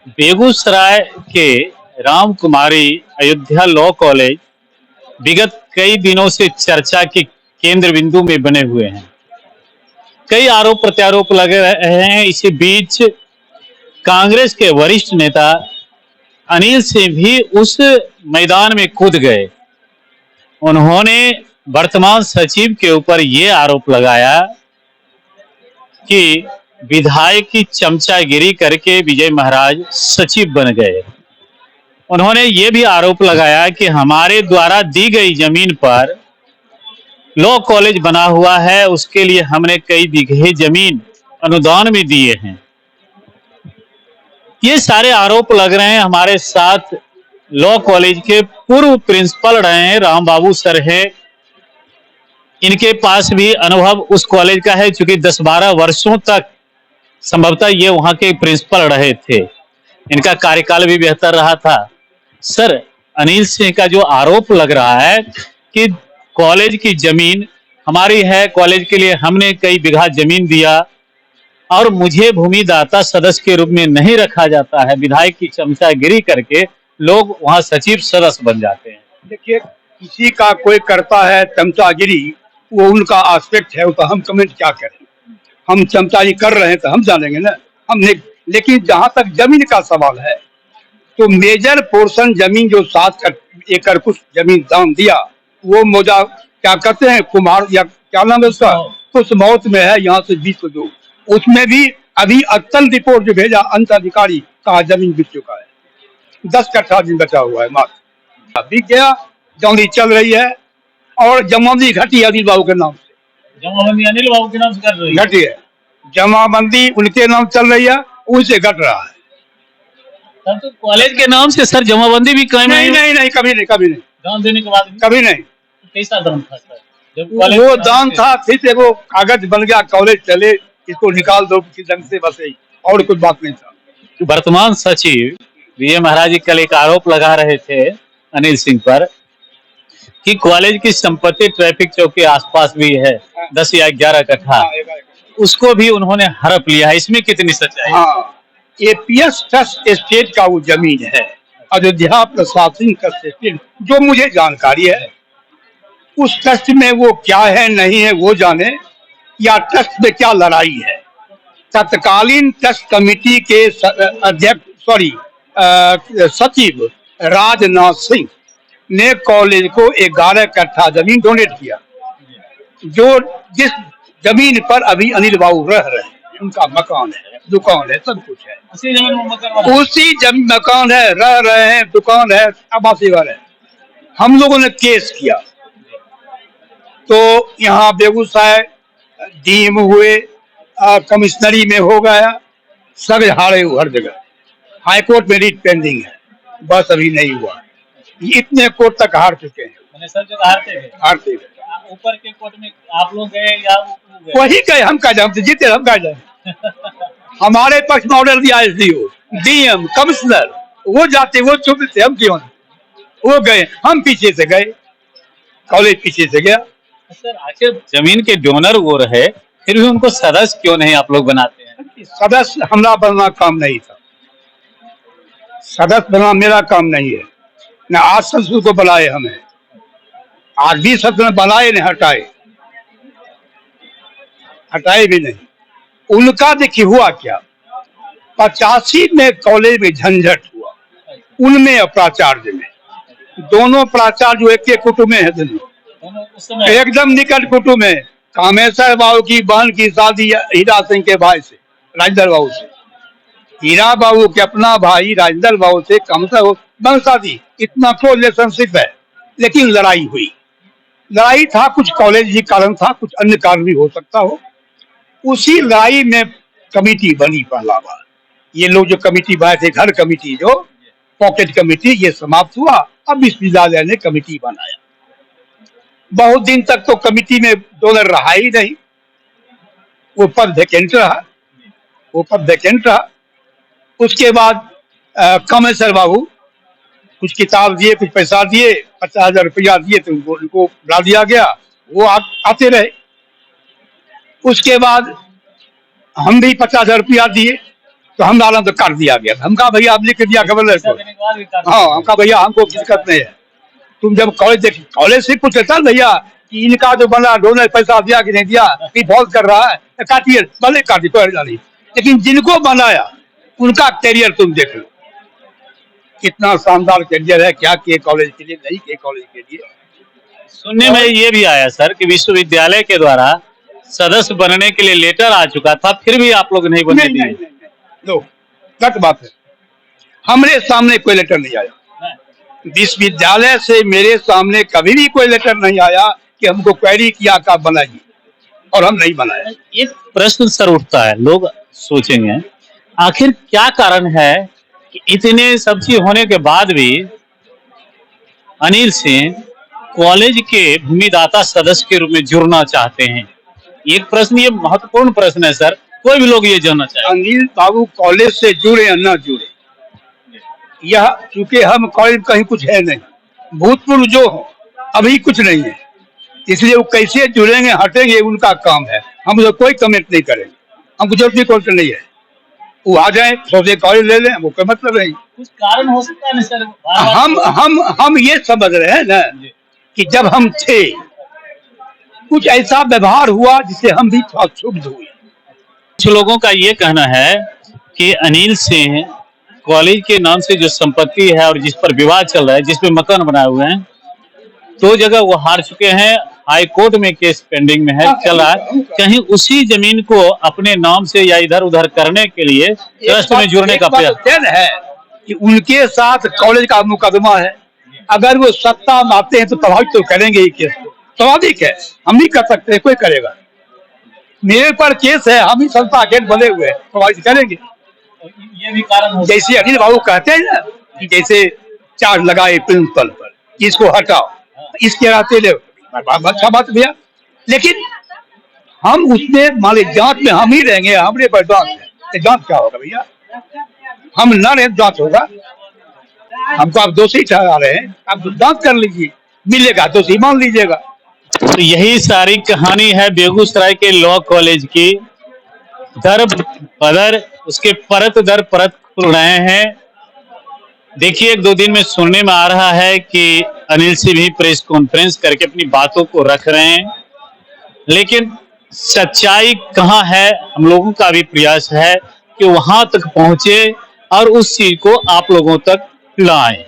बेगूसराय के राम कुमारी Ayodhya law college विगत कई दिनों से चर्चा के केंद्र बिंदु में बने हुए हैं। कई आरोप प्रत्यारोप लगे रहे हैं। इसी बीच कांग्रेस के वरिष्ठ नेता अनिल सिंह भी उस मैदान में कूद गए। उन्होंने वर्तमान सचिव के ऊपर ये आरोप लगाया कि विधायक की चमचागिरी करके विजय महाराज सचिव बन गए। उन्होंने ये भी आरोप लगाया कि हमारे द्वारा दी गई जमीन पर लॉ कॉलेज बना हुआ है, उसके लिए हमने कई बीघे जमीन अनुदान में दिए हैं। ये सारे आरोप लग रहे हैं। हमारे साथ लॉ कॉलेज के पूर्व प्रिंसिपल रहे हैं राम बाबू सर है। इनके पास भी अनुभव उस कॉलेज का है, चूंकि 10-12 वर्षों तक संभवतः ये वहां के प्रिंसिपल रहे थे। इनका कार्यकाल भी बेहतर रहा था। सर, अनिल सिंह का जो आरोप लग रहा है कि कॉलेज की जमीन हमारी है, कॉलेज के लिए हमने कई बीघा जमीन दिया और मुझे भूमिदाता सदस्य के रूप में नहीं रखा जाता है, विधायक की चमचागिरी करके लोग वहां सचिव सदस्य बन जाते हैं। देखिए, किसी का कोई करता है चमचागिरी, वो उनका एस्पेक्ट है, तो हम कमेंट क्या करें। हम चमचागिरी कर रहे हैं तो हम जानेंगे ना। हमने लेकिन जहां तक जमीन का सवाल है तो मेजर पोर्शन जमीन जो 7 एकड़ कुछ जमीन दान दिया, वो मौजा क्या कहते हैं कुमार या क्या नाम है उसका, कुछ मौत में है यहाँ से 20 को दो। उसमें भी अभी अक्तल रिपोर्ट जो भेजा अंत अधिकारी का जमीन बिक चुका है। 10 कट्ठा दिन बचा हुआ है मात्र, बिक गया। जौनी चल रही है और जमाबंदी घटी अनिल बाबू के नाम से। जमाबंदी अनिल बाबू के नाम से कर रही है। घटी है, जमाबंदी उनके नाम चल रही है, उनसे घट रहा है। तब तो कॉलेज के नाम से सर जमाबंदी भी कायम नहीं नहीं नहीं, कभी नहीं, कभी नहीं। दान देने के बाद कभी नहीं। कैसा दान था सर? जब वो दान था, फिर वो कागज बन गया, कॉलेज चले, इसको निकाल दो किसी ढंग से, बस यही, और कुछ बात नहीं था। वर्तमान सचिव विजय महाराज जी कल एक आरोप लगा रहे थे अनिल सिंह पर कि कॉलेज की संपत्ति ट्रैफिक चौक के आसपास भी है, 10 या 11 कट्ठा, उसको भी उन्होंने हड़प लिया है। इसमें कितनी सच्चाई? हाँ, एपीएस ट्रस्ट एस्टेट का वो जमीन है, अयोध्या प्रशासन का एस्टेट, जो मुझे जानकारी है। उस ट्रस्ट में वो क्या है नहीं है वो जाने, या ट्रस्ट में क्या लड़ाई है। तत्कालीन ट्रस्ट कमेटी के अध्यक्ष सचिव राजनाथ सिंह ने कॉलेज को 11 कट्ठा जमीन डोनेट किया, जो जिस जमीन पर अभी अनिल बाबू रह रहे हैं। उनका मकान है, दुकान है, सब कुछ है, उसी जमीन मकान है, रह रहे हैं, दुकान है, आवासीय घर है। हम लोगों ने केस किया तो यहाँ बेगूसराय डीएम हुए, कमिश्नरी में हो गया, सब हारे हर जगह। हाईकोर्ट में रीट पेंडिंग है, बस अभी नहीं हुआ। इतने कोर्ट तक हार चुके हैं। सब जगह हारते गए। ऊपर के कोर्ट में आप लोग गए या वही गए? हम कहा जाए, हम जीते, हम कहा जाए। हमारे पक्ष में ऑर्डर दिया एसडीओ, डीएम, कमिश्नर, वो जाते, वो छुपते थे, हम क्यों? वो गए, हम पीछे से गए, कॉलेज पीछे से गया। सर, आखिर जमीन के डोनर वो रहे, फिर भी उनको सदस्य क्यों नहीं आप लोग बनाते हैं? सदस्य हमारा बनना काम नहीं था, सदस्य बनना मेरा काम नहीं है। न आज सदस्य को बनाए हमें, आज भी सदस्य बनाए नहीं, हटाए भी नहीं। उनका देखिए हुआ क्या, 85 में कॉलेज में झंझट हुआ, उनमें और प्राचार्य में, दोनों प्राचार्य जो एक कुटुंब में है, एकदम निकट कुटुंब है। कामेश्वर बाबू की बहन की शादी हीरा सिंह के भाई से, राजेंद्र बाबू से, हीरा बाबू के अपना भाई राजेंद्र बाबू से कामेश्वर बहन शादी, इतना क्लोज रिलेशनशिप है। लेकिन लड़ाई हुई, लड़ाई था, कुछ कॉलेज ही कारण था, कुछ अन्य कारण भी हो सकता हो। उसी लड़ाई में कमेटी बनी पहला बार। ये लोग जो कमेटी बनाए थे, घर कमेटी, जो पॉकेट कमेटी, ये समाप्त हुआ। अब विश्वविद्यालय ने कमेटी बनाया। बहुत दिन तक तो कमेटी में डोनर रहा ही नहीं, वो पद वैकेंट रहा। उसके बाद कामेश्वर बाबू कुछ किताब दिए, कुछ पैसा दिए, 50,000 रुपया दिए, तो उनको बुला दिया गया, वो आते रहे। उसके बाद हम भी 50,000 रुपया दिए, तो हम नारा तो कर दिया गया। हम कहा भैया आप लिख के दिया खबर को। हाँ, हम कहा भैया हमको दिक्कत नहीं है, तुम जब कॉलेज से कुछ चलता भैया कि इनका जो बना डोनर पैसा दिया कि नहीं दिया, कि फॉल्ट कर रहा है, तो काटिए, भले काटिए, कोई हर्जा नहीं। लेकिन जिनको बनाया उनका कैरियर तुम देख लो, कितना शानदार कैरियर है, क्या किए कॉलेज के लिए, नहीं किए कॉलेज के लिए। सुनने में ये भी आया सर कि विश्वविद्यालय के द्वारा सदस्य बनने के लिए लेटर आ चुका था, फिर भी आप लोग नहीं बनने दिए। लो, गलत बात है, हमारे सामने कोई लेटर नहीं आया, विश्वविद्यालय से मेरे सामने कभी भी कोई लेटर नहीं आया कि हमको क्वेरी किया का बनाइए, और हम नहीं बनाए। एक प्रश्न सर उठता है, लोग सोचेंगे आखिर क्या कारण है कि इतने सब चीज होने के बाद भी अनिल सिंह कॉलेज के भूमिदाता सदस्य के रूप में जुड़ना चाहते हैं। एक प्रश्न, ये महत्वपूर्ण प्रश्न है सर, कोई भी लोग ये जानना चाहे। अनिल बाबू कॉलेज से जुड़े या न जुड़े, यह चूंकि हम कॉलेज कहीं कुछ है नहीं, भूतपूर्व जो हो अभी कुछ नहीं है, इसलिए वो कैसे जुड़ेंगे हटेंगे उनका काम है, हम लोग कोई कमेंट नहीं करेंगे, हमको जरूरत भी कॉलेज नहीं है। वो आ जाए सोचे कॉलेज ले लें, वो कोई मतलब नहीं। कुछ कारण हो सकता है ना सर? हम ये समझ रहे हैं ना कि जब हम थे कुछ ऐसा व्यवहार हुआ जिससे हम भी थोड़ा क्षुब्ध हुए। कुछ लोगों का ये कहना है कि अनिल सिंह कॉलेज के नाम से जो संपत्ति है और जिस पर विवाद चल रहा है, जिसपे मकान बनाए हुए हैं, 2 जगह वो हार चुके हैं, हाई कोर्ट में केस पेंडिंग में है, चल रहा है, कहीं उसी जमीन को अपने नाम से या इधर उधर करने के लिए ट्रस्ट में जुड़ने का प्रयास है कि उनके साथ कॉलेज का मुकदमा है, अगर वो सत्ता में आते हैं तो प्रभावित तो करेंगे ही केस को, स्वाभाविक है, हम नहीं कर सकते, कोई करेगा। मेरे पर केस है, हम ही संस्था अगेंस्ट बने हुए हैं, प्रभावित करेंगे। ये भी कारण हो, जैसे अनिल बाबू कहते हैं ना कि जैसे चार्ज लगाए प्रिंसिपल पर कि इसको हटाओ, इसके रहते ले, अच्छा बात भैया, लेकिन हम उसमें मान ली जांच में हम ही रहेंगे, हमरे पर जांच है, तो जांच क्या होगा भैया? हम न रहे जांच होगा, हमको आप दोषी ठहरा रहे हैं, आप जांच कर लीजिए, मिलेगा दोषी मान लीजिएगा। तो यही सारी कहानी है बेगूसराय के लॉ कॉलेज की, दर बदर उसके परत दर परत खुल रहे हैं। देखिए 1-2 दिन में सुनने में आ रहा है कि अनिल सिंह भी प्रेस कॉन्फ्रेंस करके अपनी बातों को रख रहे हैं, लेकिन सच्चाई कहाँ है, हम लोगों का भी प्रयास है कि वहां तक पहुंचे और उस चीज को आप लोगों तक लाएं।